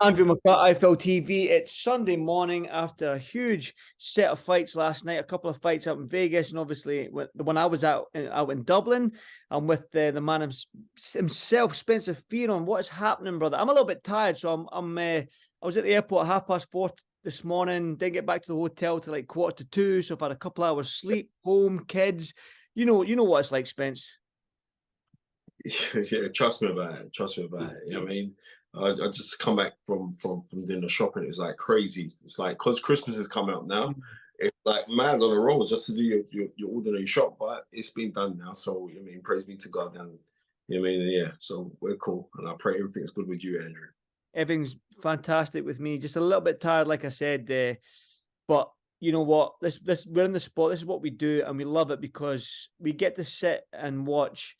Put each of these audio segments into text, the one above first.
Andrew McCART, IFL TV. It's Sunday morning after a huge set of fights last night. A couple of fights out in Vegas, and obviously the one I was out in Dublin. I'm with the man himself, Spencer Fearon. What is happening, brother? I'm a little bit tired, so I was at the airport at 4:30 this morning. Didn't get back to the hotel till like 1:45. So I've had a couple hours sleep, home, kids. You know what it's like, Spence. Yeah, trust me about it. Trust me about it. You know what I mean? I just come back from doing the shopping. It was like crazy. It's like because Christmas is coming up now. It's like mad on the road just to do your ordinary shop, but it's been done now. So I mean, praise be to God. And you know what I mean? And yeah, so we're cool, and I pray everything's good with you, Andrew. Everything's fantastic with me. Just a little bit tired, like I said. But you know what? This we're in the spot. This is what we do, and we love it because we get to sit and watch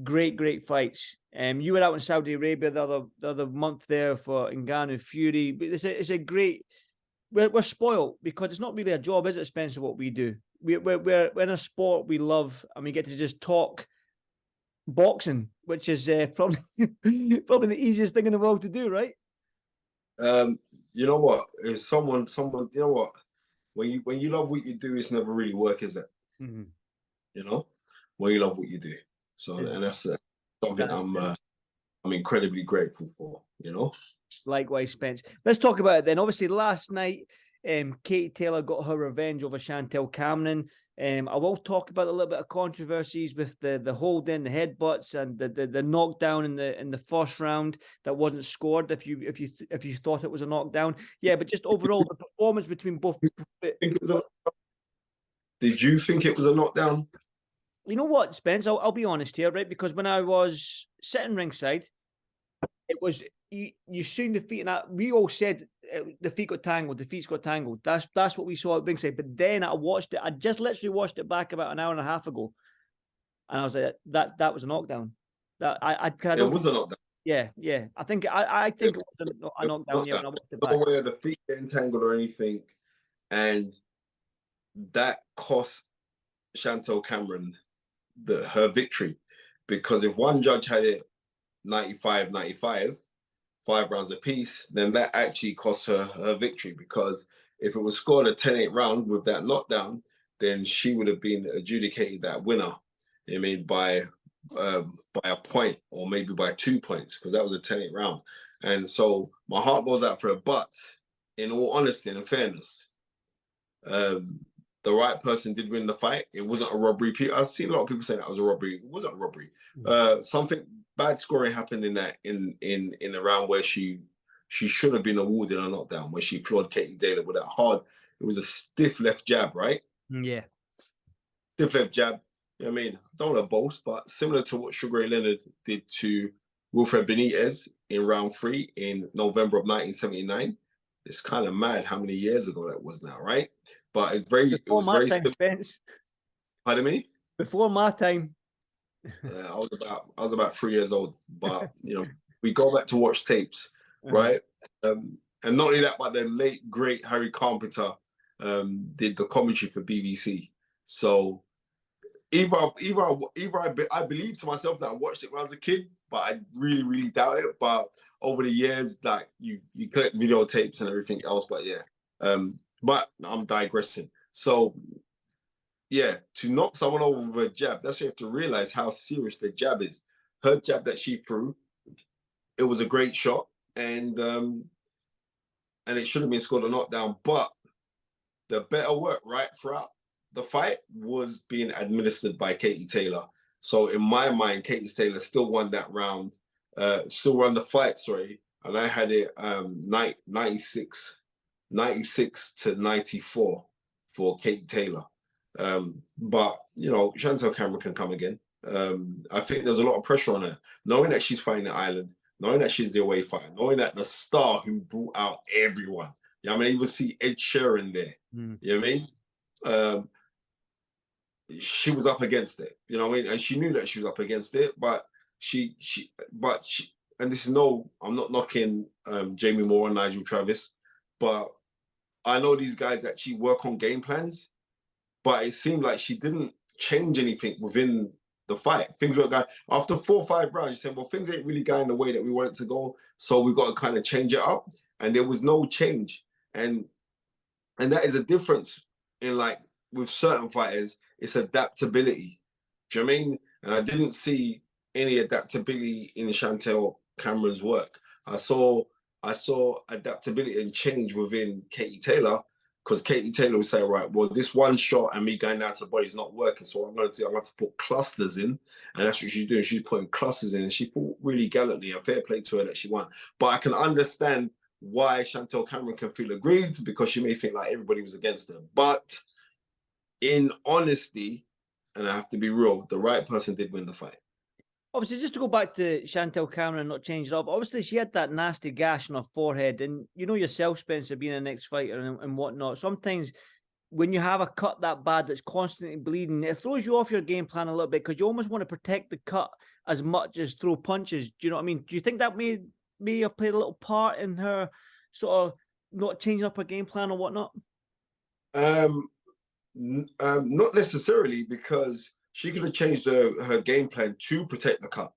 great fights. You were out in Saudi Arabia the other month there for Ngannou Fury. It's a great. We're spoiled because it's not really a job, is it, Spencer? What we do, we're in a sport we love, and we get to just talk boxing, which is probably probably the easiest thing in the world to do, right? You know what? If someone, you know what? When you love what you do, it's never really work, is it? Mm-hmm. You know, when you love what you do. So, and that's something That's I'm incredibly grateful for. You know. Likewise, Spence. Let's talk about it then. Obviously, last night, Katie Taylor got her revenge over Chantel Cameron. I will talk about a little bit of controversies with the holding, the headbutts, and the knockdown in the first round that wasn't scored. If you thought it was a knockdown, yeah, but just overall the performance between both. Did you think it was a knockdown? You know what, Spence? I'll be honest here, right? Because when I was sitting ringside, it was you seen the feet, and we all said the feet got tangled. The feet got tangled. That's what we saw at ringside. But then I watched it. I just literally watched it back about an hour and a half ago, and I was like, that was a knockdown. That I It don't. was a knockdown. Yeah. I think it was a It knockdown. was Yeah, not when I watched it no back. way the feet getting tangled or anything, and that cost Chantel Cameron her victory because if one judge had it 95-95, 5 rounds apiece, then that actually cost her victory because if it was scored a 10-8 round with that knockdown, then she would have been adjudicated that winner. I mean, by a point or maybe by 2 points because that was a 10-8 round. And so my heart goes out for her, but in all honesty and in fairness, the right person did win the fight. It wasn't a robbery. I've seen a lot of people saying that was a robbery. It wasn't a robbery. Something bad scoring happened in that in the round where she should have been awarded a knockdown where she floored Katie Taylor with that hard. It was a stiff left jab, right? Yeah. Stiff left jab. You know what I mean, I don't want to boast, but similar to what Sugar Ray Leonard did to Wilfred Benitez in round 3 in November of 1979. It's kind of mad how many years ago that was now, right? But it Before was my very time, simple. Spence. Pardon me? Before my time. I was about 3 years old, but you know, we go back to watch tapes, right? And not only that, but the late great Harry Carpenter did the commentary for BBC. So I believe to myself that I watched it when I was a kid, but I really doubt it. But over the years, like you collect videotapes and everything else. But yeah, but I'm digressing. So yeah, to knock someone over with a jab, that's you have to realize how serious the jab is. Her jab that she threw, it was a great shot, and it should have been scored a knockdown. But the better work right throughout the fight was being administered by Katie Taylor. So in my mind, Katie Taylor still won that round, still won the fight, sorry. And I had it 96 to 94 for Katie Taylor. But, you know, Chantel Cameron can come again. I think there's a lot of pressure on her, knowing that she's fighting the island, knowing that she's the away fighter, knowing that the star who brought out everyone. Yeah, I mean, even see Ed Sheeran there. You know what I mean? She was up against it, you know what I mean? And she knew that she was up against it, but and this is I'm not knocking Jamie Moore and Nigel Travis, but I know these guys actually work on game plans, but it seemed like she didn't change anything within the fight. Things weren't going after 4 or 5 rounds. You said, well, things ain't really going the way that we want it to go, so we got to kind of change it up. And there was no change, and that is a difference in, like, with certain fighters, it's adaptability. Do you know what I mean? And I didn't see any adaptability in Chantel Cameron's work. I saw adaptability and change within Katie Taylor, because Katie Taylor would say, right, well, this one shot and me going down to the body is not working. So what I'm going to put clusters in. And that's what she's doing. She's putting clusters in, and she fought really gallantly, and fair play to her that she won. But I can understand why Chantel Cameron can feel aggrieved, because she may think like everybody was against her. But in honesty, and I have to be real, the right person did win the fight. Obviously, just to go back to Chantel Cameron, not change it up. Obviously, she had that nasty gash on her forehead, and you know yourself, Spencer, being an ex-fighter and whatnot. Sometimes when you have a cut that bad that's constantly bleeding, it throws you off your game plan a little bit, because you almost want to protect the cut as much as throw punches. Do you know what I mean? Do you think that may have played a little part in her sort of not changing up her game plan or whatnot? Not necessarily, because she could have changed her game plan to protect the cut,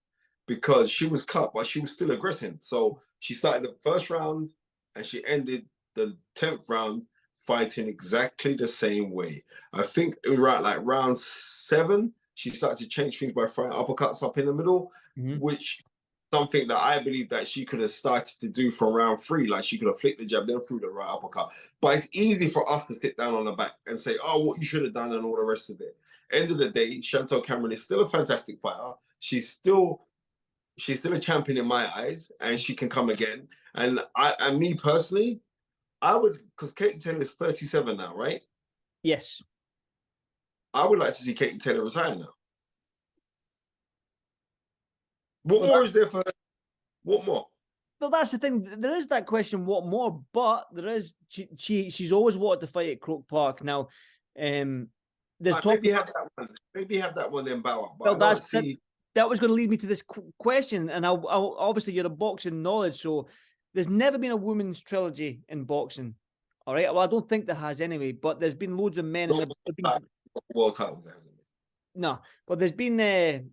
because she was cut, but she was still aggressing. So she started the first round and she ended the 10th round fighting exactly the same way. I think it was right, like round 7, she started to change things by throwing uppercuts up in the middle, which something that I believe that she could have started to do from round 3. Like, she could have flicked the jab, then threw the right uppercut. But it's easy for us to sit down on the back and say, oh, what you should have done and all the rest of it. End of the day, Chantel Cameron is still a fantastic fighter. She's still a champion in my eyes, and she can come again. And me personally, I would, because Katie Taylor is 37 now, right? Yes. I would like to see Katie Taylor retire now. What more is there for her? What more? Well, that's the thing. There is that question, what more? But there is, she's always wanted to fight at Croke Park. Now, there's maybe have that one. Maybe have that one then bow up. But well, that was going to lead me to this question. And I'll obviously, you're a boxing knowledge, so there's never been a women's trilogy in boxing. All right. Well, I don't think there has anyway. But there's been loads of men. World titles, hasn't it? No, but there's been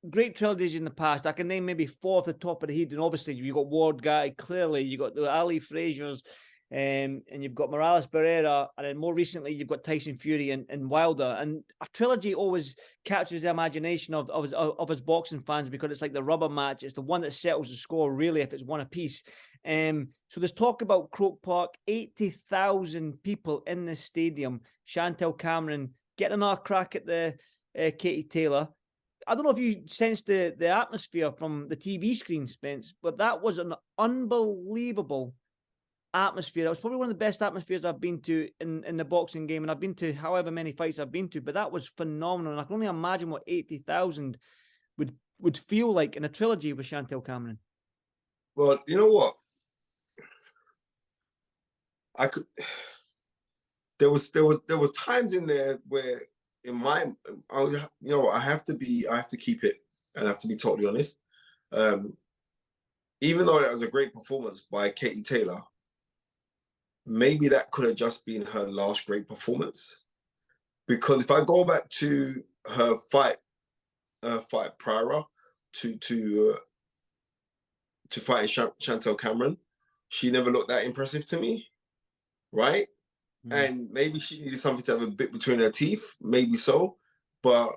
great trilogies in the past. I can name maybe 4 off the top of the head. And obviously, you got Ward Guy, clearly, you got the Ali Frazier's, and you've got Morales Barrera, and then more recently, you've got Tyson Fury and Wilder. And a trilogy always captures the imagination of us boxing fans, because it's like the rubber match. It's the one that settles the score, really, if it's one apiece. So there's talk about Croke Park, 80,000 people in this stadium. Chantel Cameron getting another crack at the Katie Taylor. I don't know if you sensed the atmosphere from the TV screen, Spence, but that was an unbelievable atmosphere. It was probably one of the best atmospheres I've been to in the boxing game, and I've been to however many fights I've been to, but that was phenomenal. And I can only imagine what 80,000 would feel like in a trilogy with Chantel Cameron. Well, you know what? There were times in there where, in my, I have to keep it, and I have to be totally honest. Even though that was a great performance by Katie Taylor, maybe that could have just been her last great performance. Because if I go back to her fight prior to fighting Chantel Cameron, she never looked that impressive to me, right? And maybe she needed something to have a bit between her teeth, maybe so. But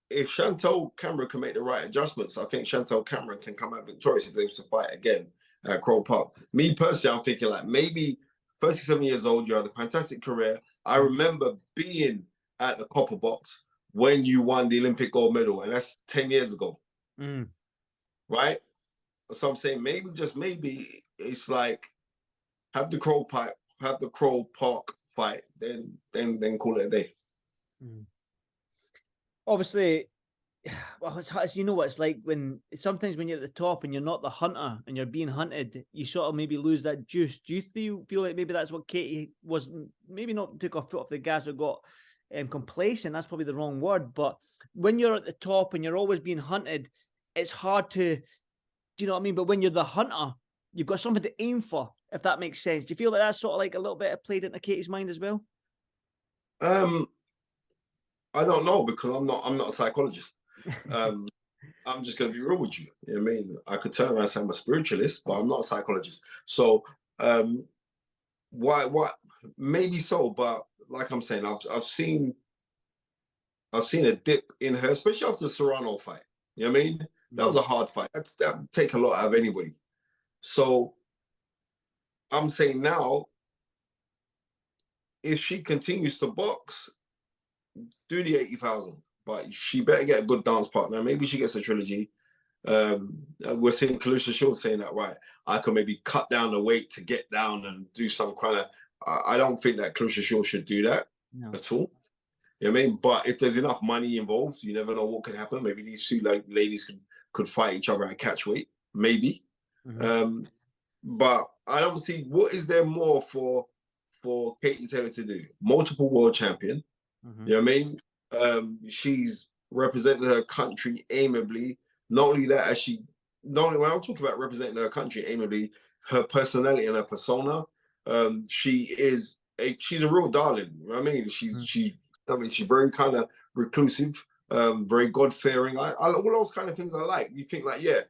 if Chantel Cameron can make the right adjustments, I think Chantel Cameron can come out victorious if they were to fight again at Croke Park. Me personally, I'm thinking like, maybe 37 years old, you had a fantastic career. I remember being at the Copper Box when you won the Olympic gold medal, and that's 10 years ago, right? So I'm saying maybe, just maybe, it's like, have the Croke Park fight, then call it a day. Obviously, well, it's you know what it's like sometimes when you're at the top and you're not the hunter and you're being hunted, you sort of maybe lose that juice. Do you feel like maybe that's what Katie was, maybe not took her foot off the gas or got complacent? That's probably the wrong word. But when you're at the top and you're always being hunted, it's hard to, do you know what I mean? But when you're the hunter, you've got something to aim for, if that makes sense. Do you feel like that's sort of like a little bit played into Katie's mind as well? I don't know because I'm not a psychologist. Um, I'm just gonna be real with you. You know what I mean? I could turn around and say I'm a spiritualist, but I'm not a psychologist. So why maybe so, but like I'm saying, I've seen a dip in her, especially after the Serrano fight. You know what I mean? That was a hard fight. That would take a lot out of anybody. So I'm saying now, if she continues to box, do the 80,000. But she better get a good dance partner. Maybe she gets a trilogy. We're seeing Kalusha Shields saying that, right? I can maybe cut down the weight to get down and do some kind of. I don't think that Kalusha Shields should do that at all. You know what I mean? But if there's enough money involved, you never know what could happen. Maybe these two ladies could fight each other at catch weight. Maybe. But I don't see what is there more for Katie Taylor to do. Multiple world champion. You know what I mean? She's represented her country amiably. Not only that, not only when I'm talking about representing her country amiably, her personality and her persona, she's a real darling. You know what I mean? She's very kind of reclusive, very God-fearing. All those kind of things I like. You think like, yeah,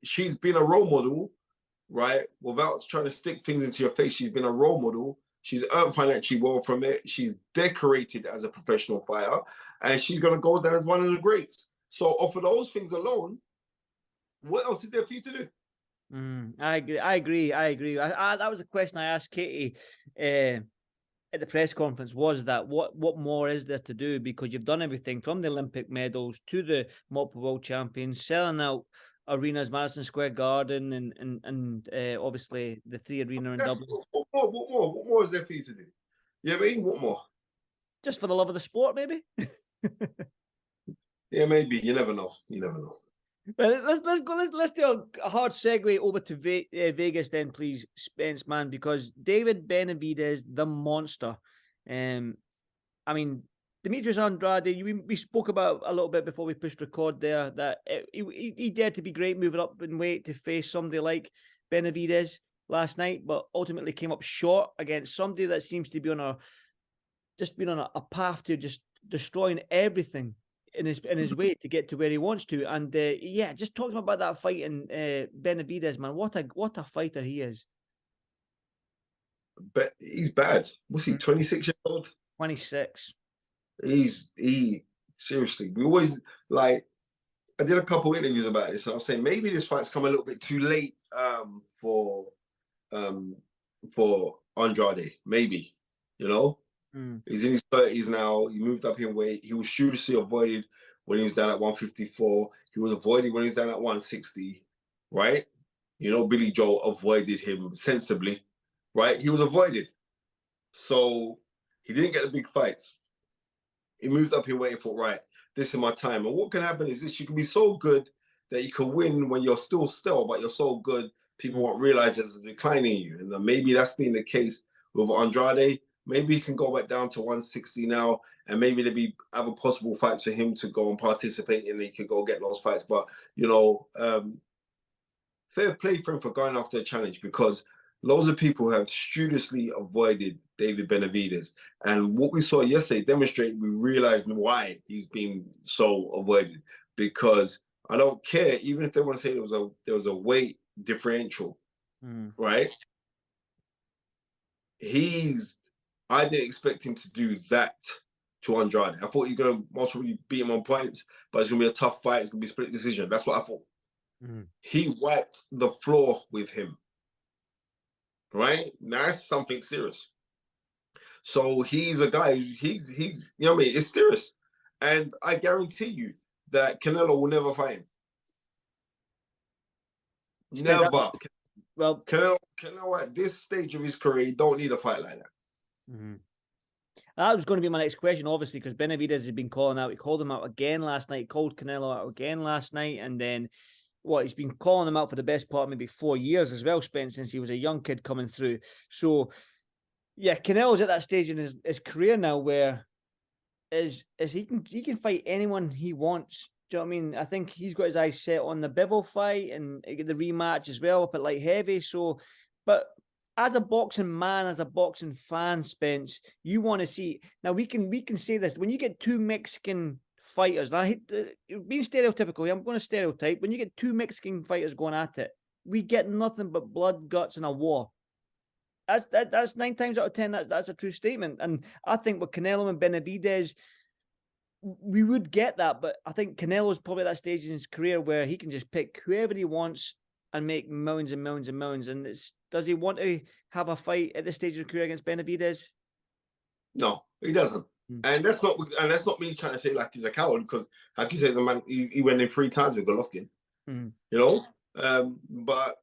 she's been a role model, right? Without trying to stick things into your face, she's been a role model. She's earned financially well from it. She's decorated as a professional fighter, and she's going to go down as one of the greats. So, off of those things alone, what else is there for you to do? I agree. That was a question I asked Katie at the press conference. Was that what more is there to do? Because you've done everything from the Olympic medals to the multiple world champions, selling out arenas, Madison Square Garden, and obviously the 3 Arena in Dublin. What more is there for you to do? You know what I mean? What more? Just for the love of the sport, maybe. Yeah, maybe. You never know. You never know. Well, let's do a hard segue over to Vegas then, please, Spence, man, because David Benavidez, the monster. I mean, Demetrius Andrade, we spoke about a little bit before we pushed record there, that he dared to be great moving up in weight to face somebody like Benavidez last night, but ultimately came up short against somebody that seems to be on a path to just destroying everything in his way to get to where he wants to. And yeah, just talking about that fight and Benavidez, man, what a fighter he is. But he's bad. What's he, 26 years old? 26. He seriously, we always like, I did a couple interviews about this and I was saying maybe this fight's come a little bit too late for Andrade, maybe, you know? He's in his 30s now. He moved up in weight. He was studiously avoided when he was down at 154. He was avoided when he was down at 160, right? You know, Billy Joe avoided him sensibly, right? He was avoided. So he didn't get the big fights. He moved up in weight and thought, right, this is my time. And what can happen is this, you can be so good that you can win when you're still, but you're so good, people won't realize there's a decline in you. And maybe that's been the case with Andrade. Maybe he can go back down to 160 now, and maybe there'll be other possible fights for him to go and participate in. He could go get those fights. But, you know, fair play for him for going after a challenge, because loads of people have studiously avoided David Benavidez. And what we saw yesterday demonstrated, we realized why he's been so avoided. Because I don't care, even if they want to say there was a weight differential, right? I didn't expect him to do that to Andrade. I thought you're going to multiply beat him on points, but it's going to be a tough fight. It's going to be a split decision. That's what I thought. He wiped the floor with him. Right? Now that's something serious. So he's a guy, he's you know what I mean? It's serious. And I guarantee you that Canelo will never fight him. Never. Well, Canelo at this stage of his career, he don't need a fight like that. That was going to be my next question, obviously, because Benavidez has been calling out. He called him out again last night. He called Canelo out again last night. And then, he's been calling him out for the best part of maybe 4 years as well, Spence, since he was a young kid coming through. So, yeah, Canelo's at that stage in his career now where he can fight anyone he wants. Do you know what I mean? I think he's got his eyes set on the Bivol fight and the rematch as well up at light heavy. So, but as a boxing man, as a boxing fan, Spence, you want to see. Now we can say this: when you get two Mexican fighters, and I hate being stereotypical, I'm going to stereotype. When you get two Mexican fighters going at it, we get nothing but blood, guts, and a war. That's 9 times out of 10. That's a true statement. And I think with Canelo and Benavidez, we would get that. But I think Canelo's probably at that stage in his career where he can just pick whoever he wants and make millions and millions and millions. And does he want to have a fight at this stage of his career against Benavidez? No, he doesn't. And that's not me trying to say like he's a coward, because like you said, the man he went in 3 times with Golovkin. You know? But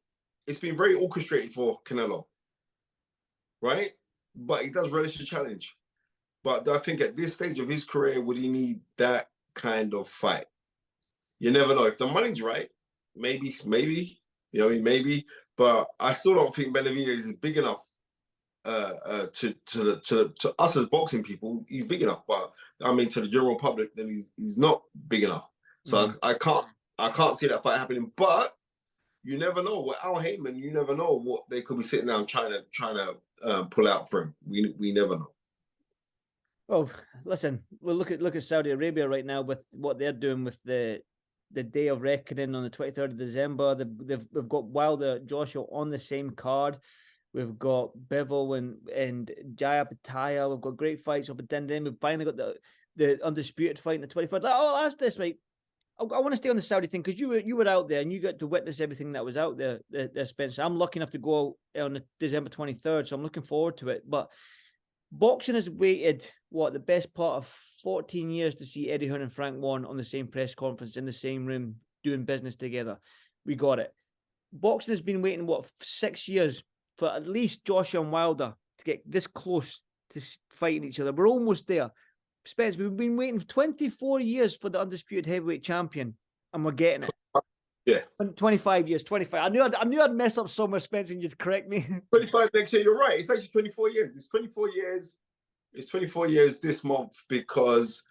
it's been very orchestrated for Canelo. Right? But he does relish the challenge. But I think at this stage of his career, would he need that kind of fight? You never know. If the money's right, maybe, you know, maybe. But I still don't think Benavidez is big enough to us as boxing people. He's big enough, but I mean to the general public, then he's not big enough. So I can't see that fight happening. But you never know. With Al Heyman, you never know what they could be sitting down trying to pull out for him. We never know. Well, listen, we'll look at Saudi Arabia right now with what they're doing with the day of reckoning on the 23rd of December. We've got Wilder, Joshua on the same card. We've got Bivol and Jaya Pattaya. We've got great fights up at Dindin. We've finally got the undisputed fight in the 23rd. I'll ask this, mate. I want to stay on the Saudi thing because you were out there and you got to witness everything that was out there, Spencer. I'm lucky enough to go on the December 23rd, so I'm looking forward to it. But boxing has waited, the best part of 14 years to see Eddie Hearn and Frank Warren on the same press conference in the same room doing business together. We got it. Boxing has been waiting, 6 years for at least Joshua and Wilder to get this close to fighting each other. We're almost there. Spence, we've been waiting 24 years for the undisputed heavyweight champion, and we're getting it. Yeah. 25 years, 25. I knew I'd mess up somewhere, Spence, and you'd correct me. 25 next year, you're right. It's actually 24 years. It's 24 years. It's 24 years this month because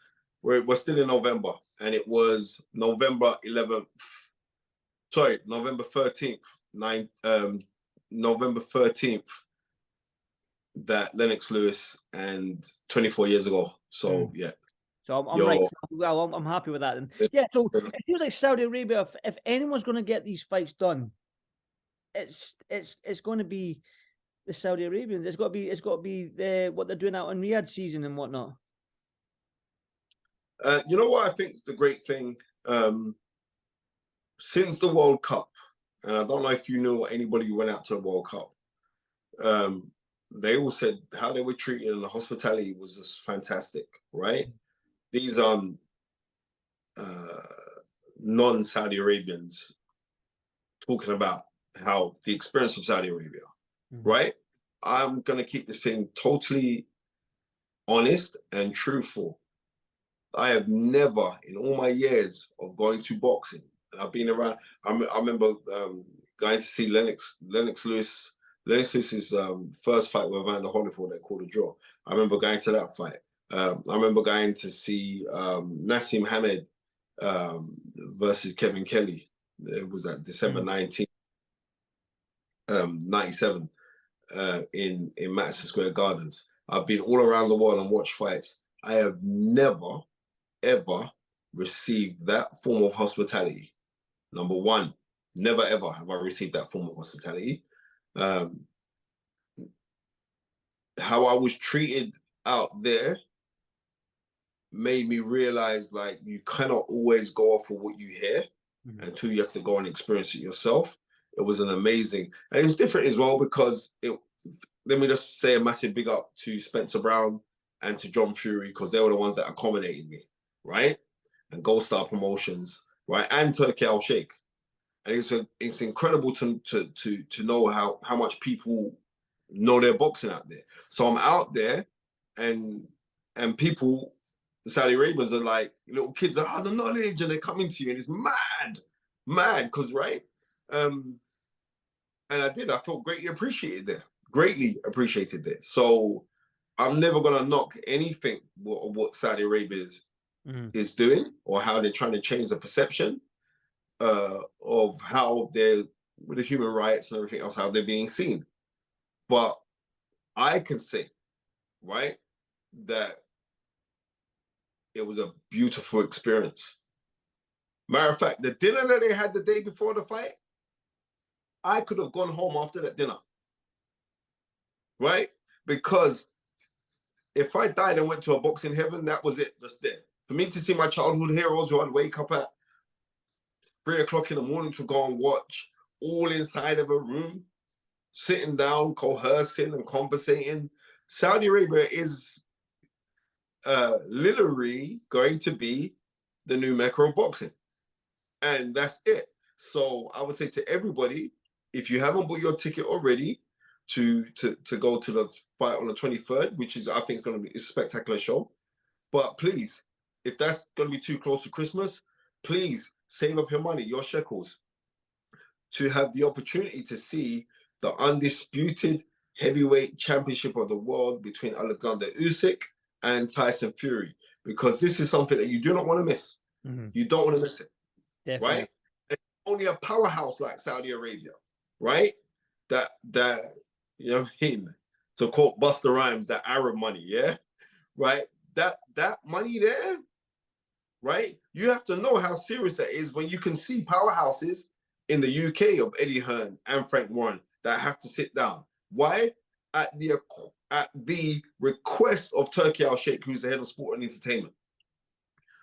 we're still in November, and it was November 11th. Sorry, November 13th. November 13th. That Lennox Lewis, and 24 years ago. So yeah. So I'm right. Well, I'm happy with that. And yeah, so it feels like Saudi Arabia, if anyone's going to get these fights done, it's going to be the Saudi Arabians. It's got to be what they're doing out in Riyadh season and whatnot. You know what I think is the great thing? Since the World Cup, and I don't know if you know anybody who went out to the World Cup. They all said how they were treated and the hospitality was just fantastic, right? These non-Saudi Arabians talking about how the experience of Saudi Arabia, right? I'm going to keep this thing totally honest and truthful. I have never, in all my years of going to boxing, and I've been around, I remember going to see Lennox Lewis. Lennox Lewis's first fight with Evander Holyfield, they called a draw. I remember going to that fight. I remember going to see Nassim Hamed versus Kevin Kelly. It was that December 19th, 97 in Madison Square Gardens. I've been all around the world and watched fights. I have never, ever received that form of hospitality. Number one, never, ever have I received that form of hospitality. How I was treated out there made me realize, like, you cannot always go off of what you hear until you have to go and experience it yourself. It was an amazing, and it was different as well because let me just say a massive big up to Spencer Brown and to John Fury, because they were the ones that accommodated me, right? And Gold Star Promotions, right? And Turkey Al Sheikh. And it's incredible to know how much people know their boxing out there. So I'm out there, and people, the Saudi Arabians are like, little kids are, the knowledge, and they're coming to you, and it's mad, because, right? And I felt greatly appreciated there. So I'm never gonna knock anything what Saudi Arabia is doing, or how they're trying to change the perception of how they're with the human rights and everything else, how they're being seen. But I can say, right, that it was a beautiful experience. Matter of fact, the dinner that they had the day before the fight, I could have gone home after that dinner, right? Because if I died and went to a boxing heaven, that was it, just there. For me to see my childhood heroes who I'd wake up at 3 o'clock in the morning to go and watch, all inside of a room, sitting down, coercing and conversating. Saudi Arabia is literally going to be the new Mecca of boxing. And that's it. So I would say to everybody, if you haven't bought your ticket already to go to the fight on the 23rd, which is, I think, is going to be a spectacular show. But please, if that's going to be too close to Christmas, please save up your money, your shekels, to have the opportunity to see the undisputed heavyweight championship of the world between Alexander Usyk and Tyson Fury, because this is something that you do not want to miss. Mm-hmm. You don't want to miss it. Definitely. Right? And only a powerhouse like Saudi Arabia, right? That you know what I mean? To quote Busta Rhymes, that Arab money, yeah? Right? That money there, right? You have to know how serious that is when you can see powerhouses in the UK of Eddie Hearn and Frank Warren that have to sit down. Why? At the request of Turki Al-Sheikh, who's the head of sport and entertainment,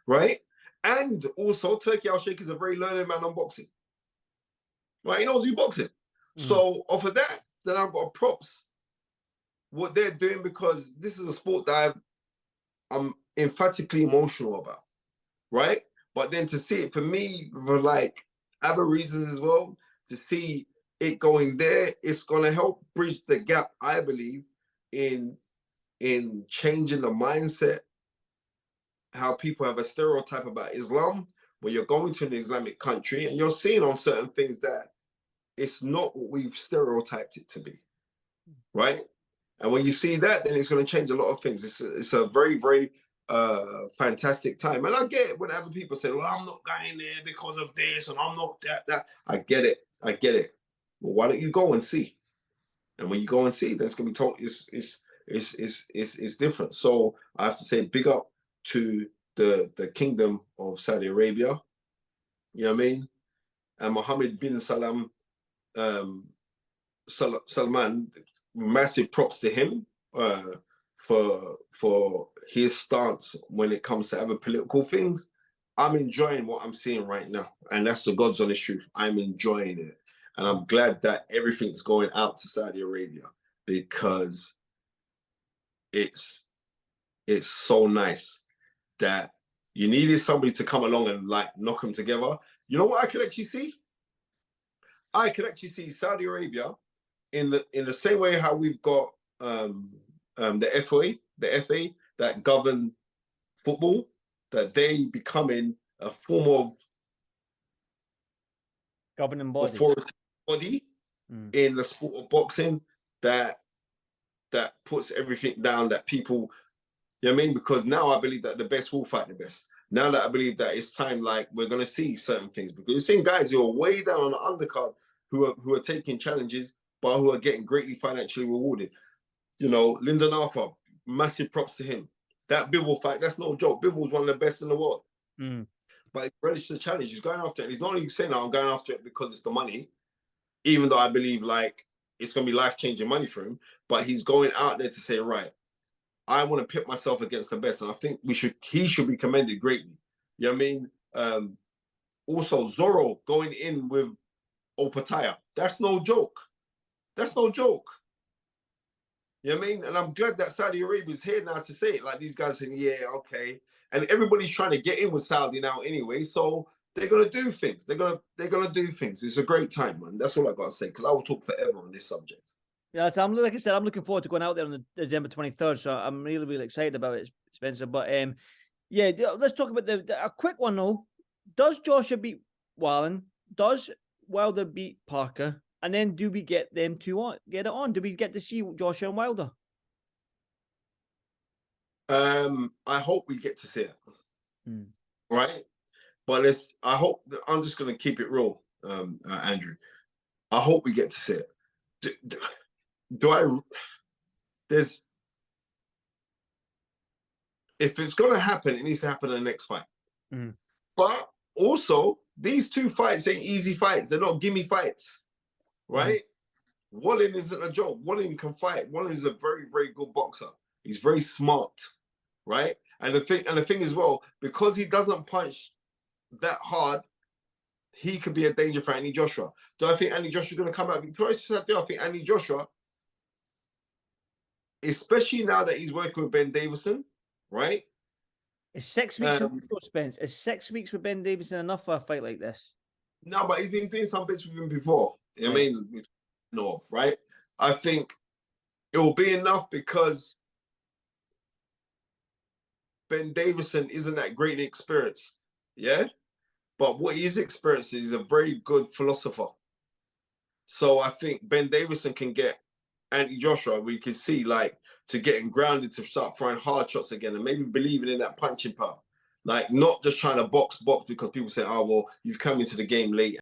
right? And also, Turki Al-Sheikh is a very learned man on boxing. Right? He knows you boxing. So off of that, then I've got props what they're doing, because this is a sport that I'm emphatically emotional about. Right? But then to see it, for me, for like other reasons as well, to see it going there, it's going to help bridge the gap, I believe, in changing the mindset, how people have a stereotype about Islam, when you're going to an Islamic country and you're seeing on certain things that it's not what we've stereotyped it to be, right? And when you see that, then it's going to change a lot of things. It's a very, very fantastic time. And I get it when other people say, well, I'm not going there because of this and I'm not that. I get it. Well, why don't you go and see? And when you go and see, then it's going to be told it's different. So I have to say big up to the kingdom of Saudi Arabia. You know what I mean? And Mohammed bin Salman, massive props to him for his stance when it comes to other political things. I'm enjoying what I'm seeing right now, and that's the God's honest truth. I'm enjoying it, and I'm glad that everything's going out to Saudi Arabia, because it's so nice that you needed somebody to come along and like knock them together. You know what I could actually see? I could actually see Saudi Arabia in the same way how we've got the FA that govern football, that they becoming a form of governing body, authority body in the sport of boxing, that puts everything down, that people, you know what I mean? Because now I believe that the best will fight the best. Now that I believe that it's time, like we're gonna see certain things, because you're seeing guys who are way down on the undercard who are taking challenges, but who are getting greatly financially rewarded. You know, Lyndon Arthur, massive props to him. That Bivol fight, that's no joke. Bivol's one of the best in the world. But he's relished the challenge. He's going after it. He's not only saying, I'm going after it because it's the money, even though I believe like it's going to be life-changing money for him, but he's going out there to say, right, I want to pit myself against the best. And I think he should be commended greatly. You know what I mean? Also, Zorro going in with Opataya. That's no joke. That's no joke. You know what I mean? And I'm glad that Saudi Arabia is here now to say it. Like these guys saying, yeah, okay. And everybody's trying to get in with Saudi now anyway. So they're gonna do things. They're gonna do things. It's a great time, man. That's all I gotta say, because I will talk forever on this subject. Yeah, so like I said, I'm looking forward to going out there on the December 23rd. So I'm really, really excited about it, Spencer. But yeah, let's talk about a quick one though. Does Joshua beat Wallen? Does Wilder beat Parker? And then do we get them to get it on? Do we get to see Joshua and Wilder? I hope we get to see it. Right? But I hope, I'm just going to keep it real, Andrew. I hope we get to see it. there's, if it's going to happen, it needs to happen in the next fight. Mm. But also, these two fights ain't easy fights. They're not gimme fights, right? Wallin isn't a joke. Wallin can fight. Wallin is a very, very good boxer. He's very smart, right? And the thing as well, because he doesn't punch that hard, he could be a danger for Anthony Joshua. Do I think Anthony Joshua is going to come out victorious? I do. I think Anthony Joshua, especially now that he's working with Ben Davison, right? Is 6 weeks enough, Spence? Is 6 weeks with Ben Davison enough for a fight like this? No, but he's been doing some bits with him before. I mean, we know of, right? I think it will be enough because Ben Davison isn't that greatly experienced, yeah? But what he's experienced is a very good philosopher. So I think Ben Davison can get Anthony Joshua, we can see, like, to getting grounded, to start throwing hard shots again and maybe believing in that punching power. Like, not just trying to box because people say, oh, well, you've come into the game late